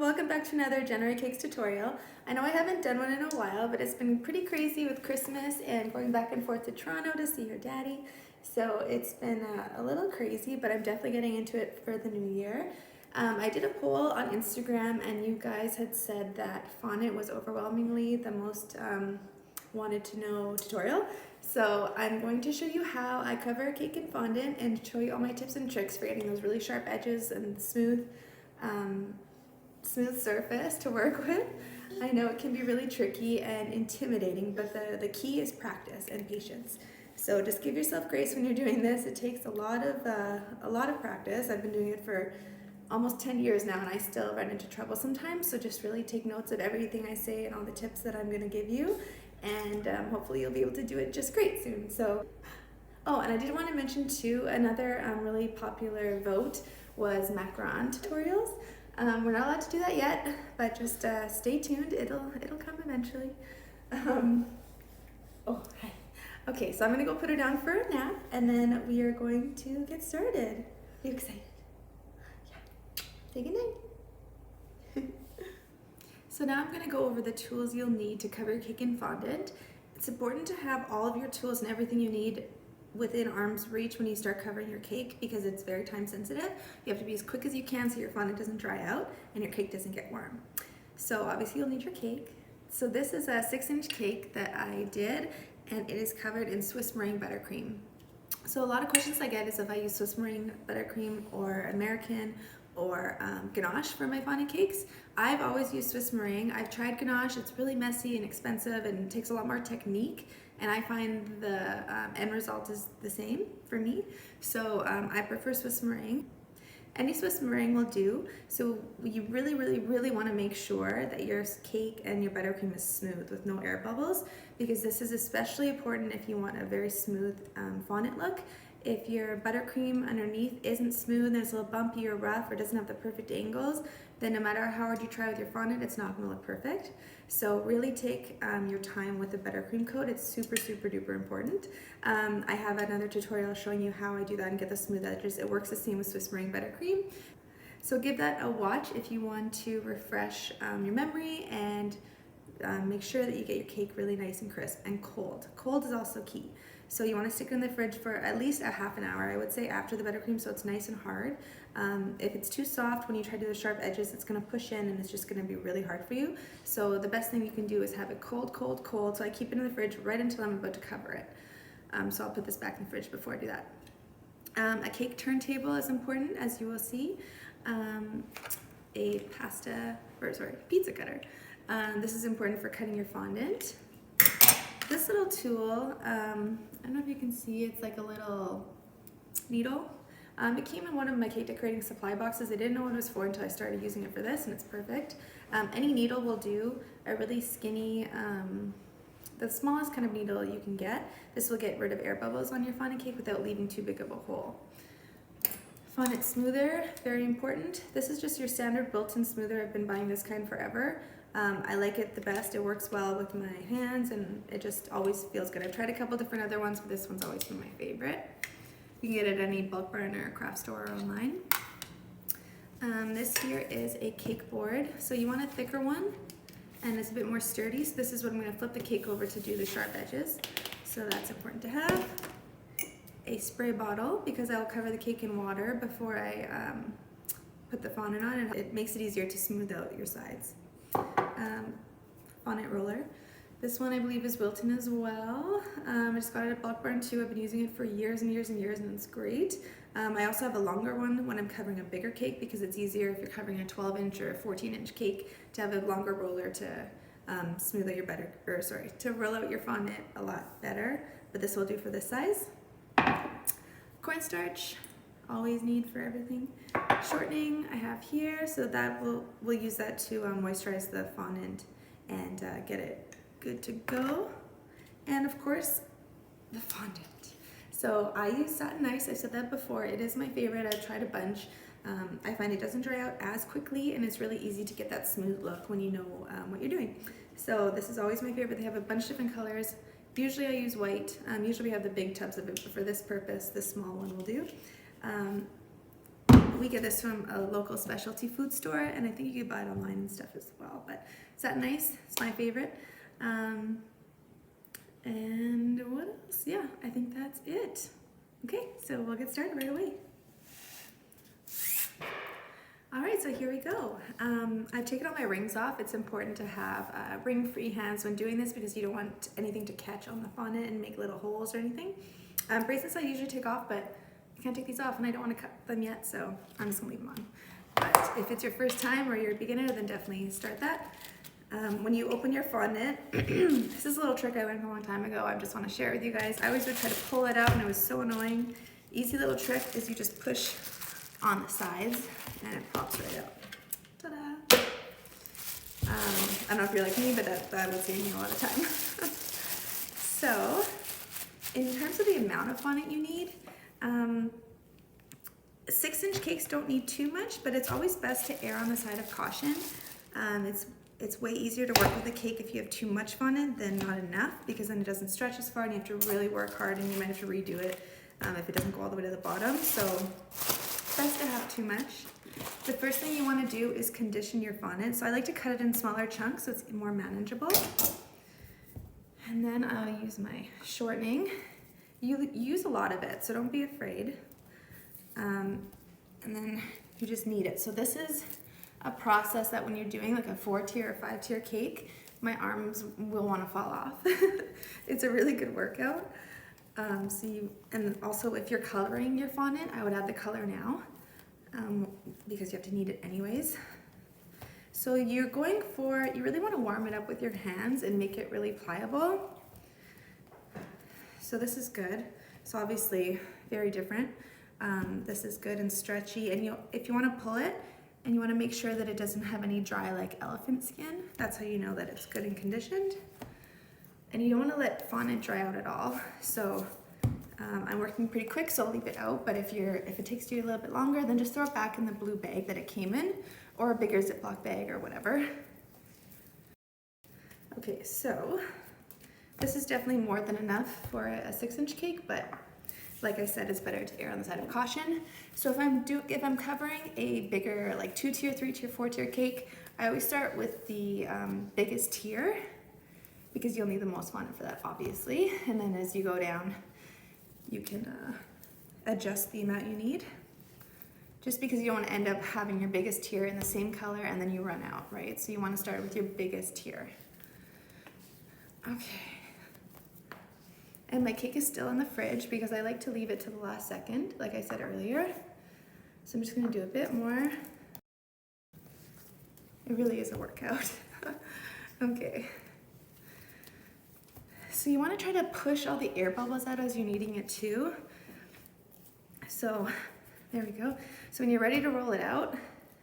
welcome back to another Jenna Rae Cakes tutorial. I know I haven't done one in a while, but it's been pretty crazy with Christmas and going back and forth to Toronto to see her daddy. So it's been a little crazy, but I'm definitely getting into it for the new year. I did a poll on Instagram and you guys had said that fondant was overwhelmingly the most wanted to know tutorial. So I'm going to show you how I cover a cake in fondant and show you all my tips and tricks for getting those really sharp edges and smooth surface to work with. I know it can be really tricky and intimidating, but the key is practice and patience. So just give yourself grace when you're doing this. It takes a lot of practice. I've been doing it for almost 10 years now and I still run into trouble sometimes. So just really take notes of everything I say and all the tips that I'm going to give you, and hopefully you'll be able to do it just great soon. So, oh, and I did want to mention too, another really popular vote was macaron tutorials. We're not allowed to do that yet, but just stay tuned. It'll come eventually. Oh, hi. Okay, so I'm gonna go put her down for a nap, and then we are going to get started. Are you excited? Yeah. Say goodnight. So now I'm gonna go over the tools you'll need to cover your cake in fondant. It's important to have all of your tools and everything you need within arm's reach when you start covering your cake, because it's very time sensitive. You have to be as quick as you can so your fondant doesn't dry out and your cake doesn't get warm. So obviously you'll need your cake. So this is a 6-inch cake that I did, and it is covered in Swiss meringue buttercream. So a lot of questions I get is if I use Swiss meringue buttercream or American or ganache for my fondant cakes. I've always used Swiss meringue. I've tried ganache. It's really messy and expensive and takes a lot more technique, and I find the end result is the same for me. So I prefer Swiss meringue. Any Swiss meringue will do. So you really want to make sure that your cake and your buttercream is smooth with no air bubbles, because this is especially important if you want a very smooth fondant look. If your buttercream underneath isn't smooth and it's a little bumpy or rough or doesn't have the perfect angles, then no matter how hard you try with your fondant, it's not going to look perfect. So really take your time with the buttercream coat. It's super duper important. I have another tutorial showing you how I do that and get the smooth edges. It works the same with Swiss meringue buttercream. So give that a watch if you want to refresh your memory and make sure that you get your cake really nice and crisp and cold. Cold is also key. So you want to stick it in the fridge for at least a half an hour, I would say, after the buttercream, so it's nice and hard. If it's too soft, when you try to do the sharp edges, it's going to push in and it's just going to be really hard for you. So the best thing you can do is have it cold. So I keep it in the fridge right until I'm about to cover it. So I'll put this back in the fridge before I do that. A cake turntable is important, as you will see. A pizza cutter. This is important for cutting your fondant. This little tool, I don't know if you can see, it's like a little needle. It came in one of my cake decorating supply boxes. I didn't know what it was for until I started using it for this, and it's perfect. Any needle will do. A really skinny, the smallest kind of needle you can get. This will get rid of air bubbles on your fondant cake without leaving too big of a hole. Fondant smoother, very important. This is just your standard built-in smoother. I've been buying this kind forever. I like it the best. It works well with my hands and it just always feels good. I've tried a couple different other ones, but this one's always been my favorite. You can get it at any bulk barn or craft store or online. This here is a cake board. So you want a thicker one and it's a bit more sturdy. So this is what I'm going to flip the cake over to do the sharp edges. So that's important to have. A spray bottle, because I will cover the cake in water before I put the fondant on, and it makes it easier to smooth out your sides. Fondant roller. This one I believe is Wilton as well. I just got it at Bulk Barn too. I've been using it for years and it's great. I also have a longer one when I'm covering a bigger cake, because it's easier if you're covering a 12-inch or a 14-inch cake to have a longer roller to smooth out your to roll out your fondant a lot better. But this will do for this size. Cornstarch, always need for everything. Shortening I have here, so that we'll use that to moisturize the fondant and get it good to go. And of course, the fondant. So I use Satin Ice. I said that before. It is my favorite. I've tried a bunch. I find it doesn't dry out as quickly, and it's really easy to get that smooth look when you know what you're doing. So this is always my favorite. They have a bunch of different colors. Usually I use white. Usually we have the big tubs of it, but for this purpose, this small one will do. We get this from a local specialty food store, and I think you could buy it online and stuff as well. But is that nice? It's my favorite. And what else? Yeah, I think that's it. Okay, so we'll get started right away. All right, so here we go. I've taken all my rings off. It's important to have ring-free hands when doing this because you don't want anything to catch on the fondant and make little holes or anything. Bracelets I usually take off, but I can't take these off and I don't want to cut them yet, so I'm just gonna leave them on. But if it's your first time or you're a beginner, then definitely start that. When you open your fondant, this is a little trick I learned a long time ago. I just want to share it with you guys. I always would try to pull it out and it was so annoying. Easy little trick is you just push on the sides and it pops right out. Ta-da! I don't know if you're like me, but that would save me a lot of time. So, in terms of the amount of fondant you need, 6-inch cakes don't need too much, but it's always best to err on the side of caution. It's way easier to work with a cake if you have too much fondant than not enough, because then it doesn't stretch as far and you have to really work hard and you might have to redo it if it doesn't go all the way to the bottom. So best to have too much. The first thing you want to do is condition your fondant. So I like to cut it in smaller chunks so it's more manageable. And then I'll use my shortening. You use a lot of it, so don't be afraid. And then you just knead it. So this is a process that when you're doing like a 4-tier or 5-tier cake, my arms will want to fall off. It's a really good workout. And also if you're coloring your fondant, I would add the color now because you have to knead it anyways. So you really want to warm it up with your hands and make it really pliable. So this is good. So obviously very different. This is good and stretchy, and if you want to pull it, and you want to make sure that it doesn't have any dry like elephant skin. That's how you know that it's good and conditioned. And you don't want to let fondant dry out at all. So I'm working pretty quick, so I'll leave it out. But if it takes you a little bit longer, then just throw it back in the blue bag that it came in, or a bigger Ziploc bag or whatever. Okay, so this is definitely more than enough for a 6-inch cake, but like I said, it's better to err on the side of caution. So if I'm covering a bigger, like 2-tier, 3-tier, 4-tier cake, I always start with the biggest tier because you'll need the most fondant for that, obviously. And then as you go down, you can adjust the amount you need. Just because you don't want to end up having your biggest tier in the same color and then you run out, right? So you want to start with your biggest tier. Okay. And my cake is still in the fridge because I like to leave it to the last second, like I said earlier. So I'm just gonna do a bit more. It really is a workout. Okay. So you wanna try to push all the air bubbles out as you're kneading it too. So there we go. So when you're ready to roll it out,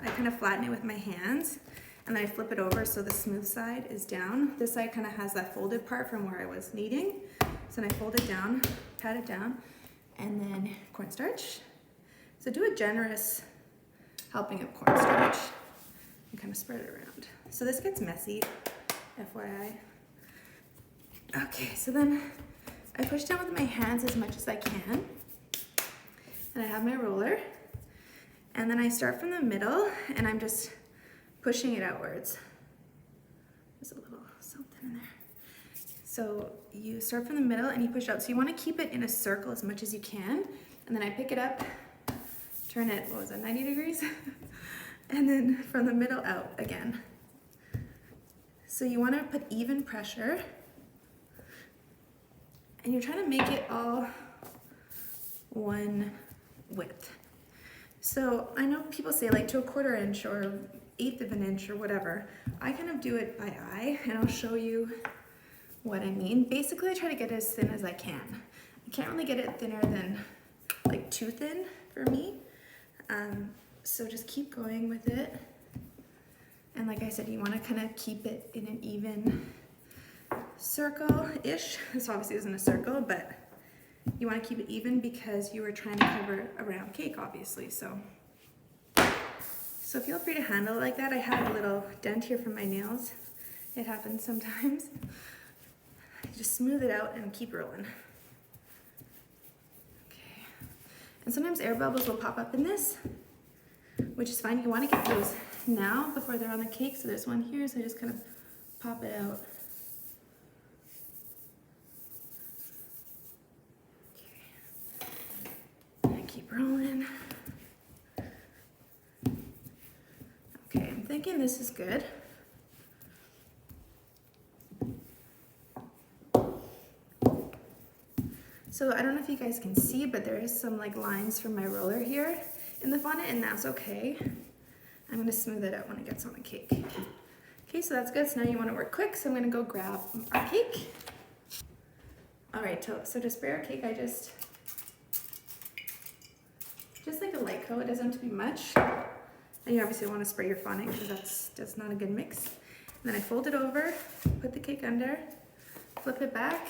I kind of flatten it with my hands and then I flip it over so the smooth side is down. This side kind of has that folded part from where I was kneading. So then I fold it down, pat it down, and then cornstarch. So do a generous helping of cornstarch and kind of spread it around. So this gets messy, FYI. Okay, so then I push down with my hands as much as I can. And I have my roller. And then I start from the middle and I'm just pushing it outwards. There's a little something in there. So you start from the middle and you push out. So you want to keep it in a circle as much as you can. And then I pick it up, turn it, 90 degrees? And then from the middle out again. So you want to put even pressure. And you're trying to make it all one width. So I know people say like to a 1/4 inch or 1/8 of an inch or whatever. I kind of do it by eye and I'll show you what I mean. Basically, I try to get it as thin as I can. I can't really get it thinner than like too thin for me. So just keep going with it. And like I said, you want to kind of keep it in an even circle-ish. This obviously isn't a circle, but you want to keep it even because you are trying to cover a round cake, obviously. So feel free to handle it like that. I have a little dent here from my nails. It happens sometimes. Just smooth it out and keep rolling. Okay. And sometimes air bubbles will pop up in this. which is fine. You want to get those now before they're on the cake. So there's one here, so I just kind of pop it out. Okay. And keep rolling. Okay, I'm thinking this is good. So I don't know if you guys can see, but there is some like lines from my roller here in the fondant, and that's okay. I'm gonna smooth it out when it gets on the cake. Okay, so that's good. So now you wanna work quick, so I'm gonna go grab our cake. All right, so to spray our cake, I just like a light coat. It doesn't have to be much. And you obviously wanna spray your fondant because that's not a good mix. And then I fold it over, put the cake under, flip it back,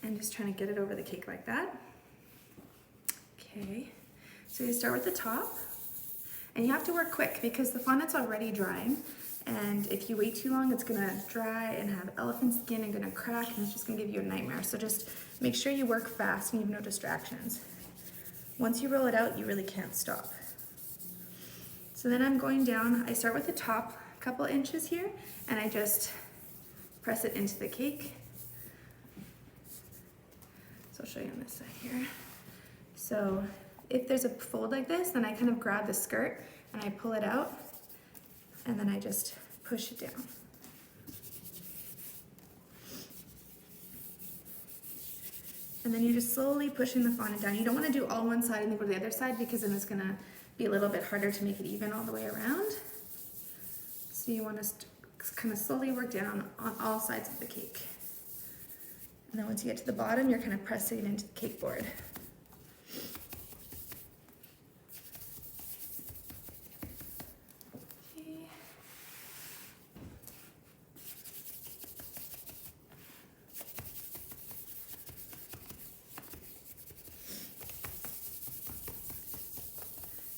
and just trying to get it over the cake like that. Okay, so you start with the top, and you have to work quick because the fondant's already drying, and if you wait too long, it's gonna dry and have elephant skin and gonna crack, and it's just gonna give you a nightmare. So just make sure you work fast and you have no distractions. Once you roll it out, you really can't stop. So then I'm going down, I start with the top couple inches here, and I just press it into the cake. So I'll show you on this side here. So if there's a fold like this, then I kind of grab the skirt and I pull it out, and then I just push it down. And then you're just slowly pushing the fondant down. You don't want to do all one side and then go to the other side because then it's going to be a little bit harder to make it even all the way around. So you want to kind of slowly work down on all sides of the cake. And then once you get to the bottom, you're kind of pressing it into the cake board. Okay.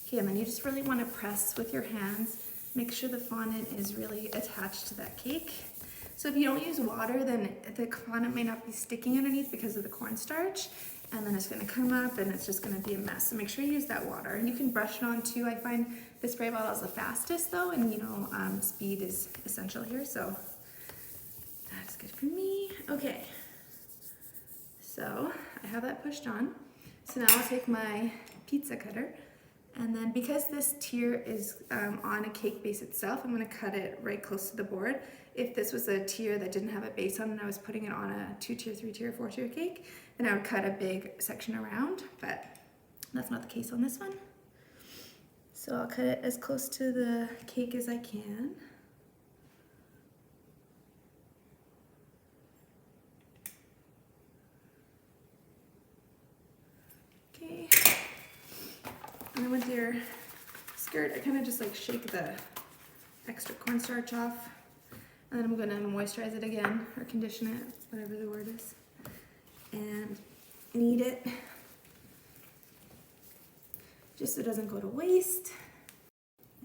Okay, and then you just really want to press with your hands. Make sure the fondant is really attached to that cake. So if you don't use water, then the fondant may not be sticking underneath because of the cornstarch, and then it's gonna come up and it's just gonna be a mess. So make sure you use that water. You can brush it on too. I find the spray bottle is the fastest though, and you know, speed is essential here, so that's good for me. Okay, so I have that pushed on. So now I'll take my pizza cutter, and then because this tier is on a cake base itself, I'm gonna cut it right close to the board. If this was a tier that didn't have a base on and I was putting it on a 2-tier, 3-tier, 4-tier cake, then I would cut a big section around, but that's not the case on this one. So I'll cut it as close to the cake as I can. Okay. And then with your skirt, I kind of just like shake the extra cornstarch off. And then I'm gonna moisturize it again, or condition it, whatever the word is, and knead it, just so it doesn't go to waste.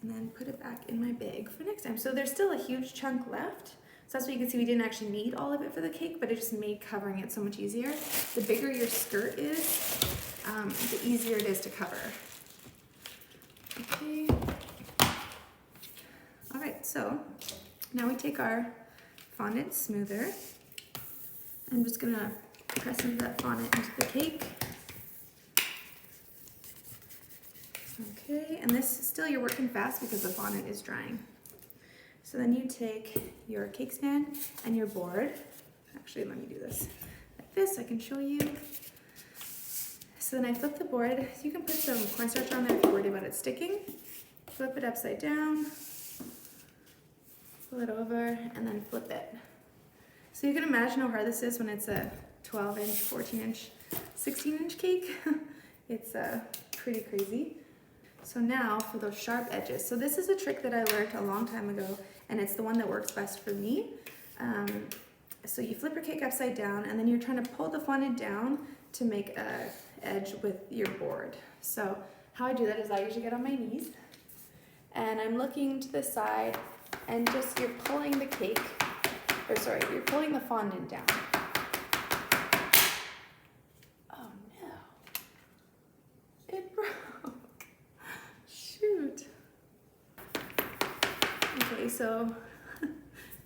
And then put it back in my bag for next time. So there's still a huge chunk left. So that's what you can see, we didn't actually need all of it for the cake, but it just made covering it so much easier. The bigger your skirt is, the easier it is to cover. Okay. All right, so now we take our fondant smoother. I'm just gonna press into that fondant into the cake. Okay, and this still you're working fast because the fondant is drying. So then you take your cake stand and your board. Actually, let me do this like this, I can show you. So then I flip the board. So you can put some cornstarch on there if you're worried about it sticking. Flip it upside down. Pull it over and then flip it. So you can imagine how hard this is when it's a 12-inch, 14-inch, 16-inch cake. It's pretty crazy. So now for those sharp edges. So this is a trick that I learned a long time ago, and it's the one that works best for me. So you flip your cake upside down, and then you're trying to pull the fondant down to make a edge with your board. So how I do that is I usually get on my knees, and I'm looking to the side, and just you're pulling the cake, or sorry, you're pulling the fondant down. Oh no, it broke. Shoot. Okay, so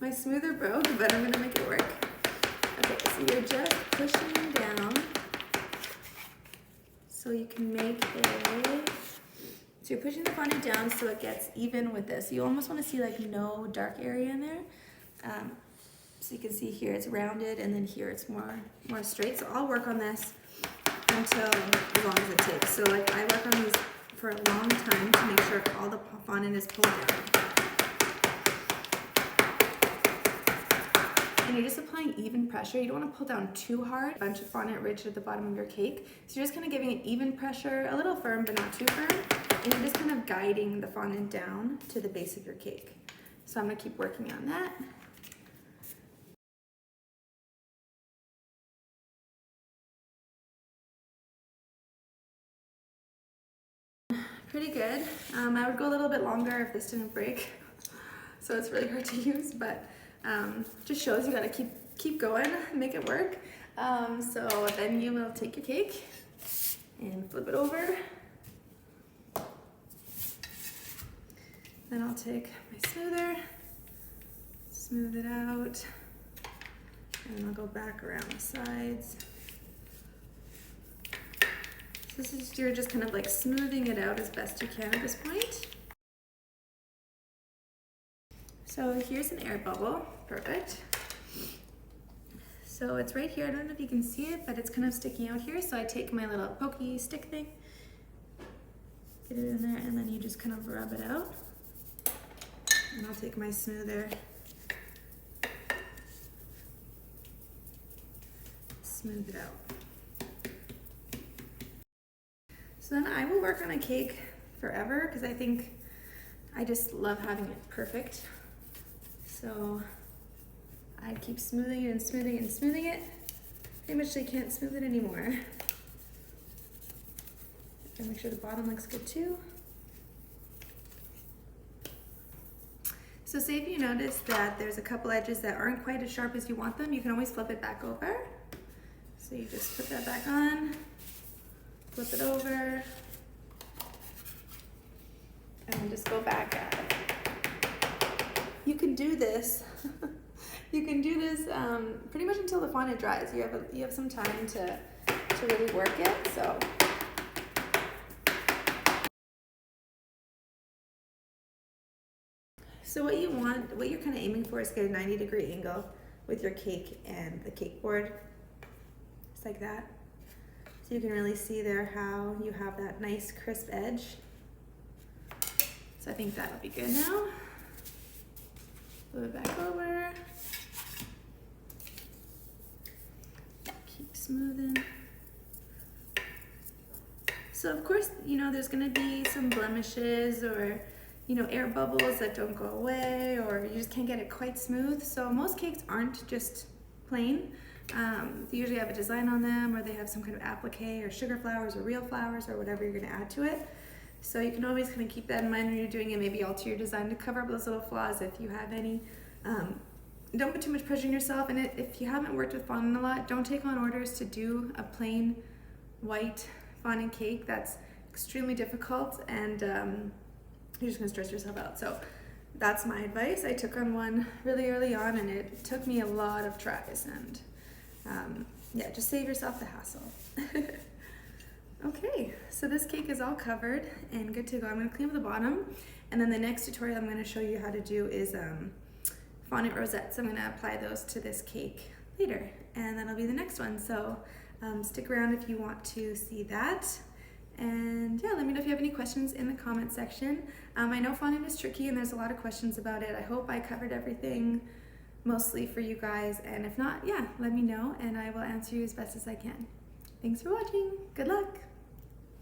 my smoother broke, but I'm gonna make it work. Okay, so you're just pushing down so you can make a, so you're pushing the fondant down so it gets even with this. You almost want to see like no dark area in there. So you can see here it's rounded and then here it's more straight. So I'll work on this until as long as it takes. So like I work on these for a long time to make sure all the fondant is pulled down. And you're just applying even pressure. You don't want to pull down too hard. A bunch of fondant ridge at the bottom of your cake. So you're just kind of giving it even pressure, a little firm but not too firm. And you're just kind of guiding the fondant down to the base of your cake. So I'm going to keep working on that. Pretty good. I would go a little bit longer if this didn't break. So it's really hard to use, but just shows you gotta keep going, make it work. So then you will take your cake and flip it over. Then I'll take my smoother, smooth it out, and then I'll go back around the sides. So this is, you're just kind of like smoothing it out as best you can at this point. So here's an air bubble, perfect. So it's right here, I don't know if you can see it, but it's kind of sticking out here. So I take my little pokey stick thing, get it in there, and then you just kind of rub it out. And I'll take my smoother, smooth it out. So then I will work on a cake forever because I just love having it perfect. So I keep smoothing it and smoothing it and smoothing it. Pretty much I can't smooth it anymore. And make sure the bottom looks good too. So say if you notice that there's a couple edges that aren't quite as sharp as you want them, you can always flip it back over. So you just put that back on, flip it over, and just go back at it. You can do this. You can do this pretty much until the fondant dries. You have some time to really work it. So what you're kind of aiming for is get a 90-degree angle with your cake and the cake board, just like that. So you can really see there how you have that nice crisp edge. So I think that'll be good now. Flip it back over. Keep smoothing. So of course, there's gonna be some blemishes or, air bubbles that don't go away, or you just can't get it quite smooth. So most cakes aren't just plain. They usually have a design on them, or they have some kind of applique or sugar flowers or real flowers or whatever you're gonna add to it. So you can always kind of keep that in mind when you're doing it, maybe alter your design to cover up those little flaws if you have any. Don't put too much pressure on yourself, and if you haven't worked with fondant a lot, don't take on orders to do a plain white fondant cake. That's extremely difficult, and you're just gonna stress yourself out. So that's my advice. I took on one really early on, and it took me a lot of tries, and yeah, just save yourself the hassle. Okay, so this cake is all covered and good to go. I'm gonna clean up the bottom, and then the next tutorial I'm gonna show you how to do is fondant rosettes. I'm gonna apply those to this cake later, and that'll be the next one. So stick around if you want to see that. And yeah, let me know if you have any questions in the comment section. I know fondant is tricky and there's a lot of questions about it. I hope I covered everything mostly for you guys, and if not, yeah, let me know and I will answer you as best as I can. Thanks for watching. Good luck.